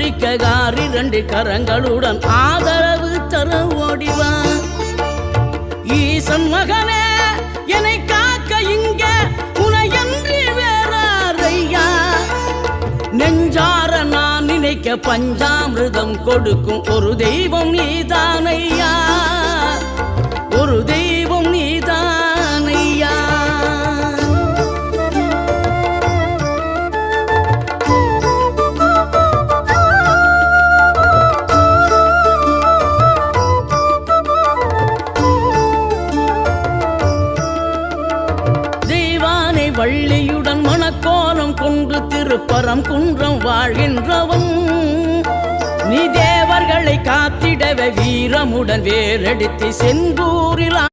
பிடிக்க காரி 2 கரங்களுடன் ஆதரவு தர ஓடிவா. ஈசன் மகனே என்னை காக்க இங்க உனையன்றி வேறாரையா. நெஞ்சார நான் நினைக்க பஞ்சாமிர்தம் கொடுக்கும் ஒரு தெய்வம் நீதானையா, ஒரு தெய்வம் நீதானையா. வள்ளியுடன் மணக்கோலம் கொண்டு திருப்பரம் குன்றம் வாழ்கின்றவன் நீ. தேவர்களை காத்திடவே வீரமுடன் வேலெடுத்து செந்தூரில்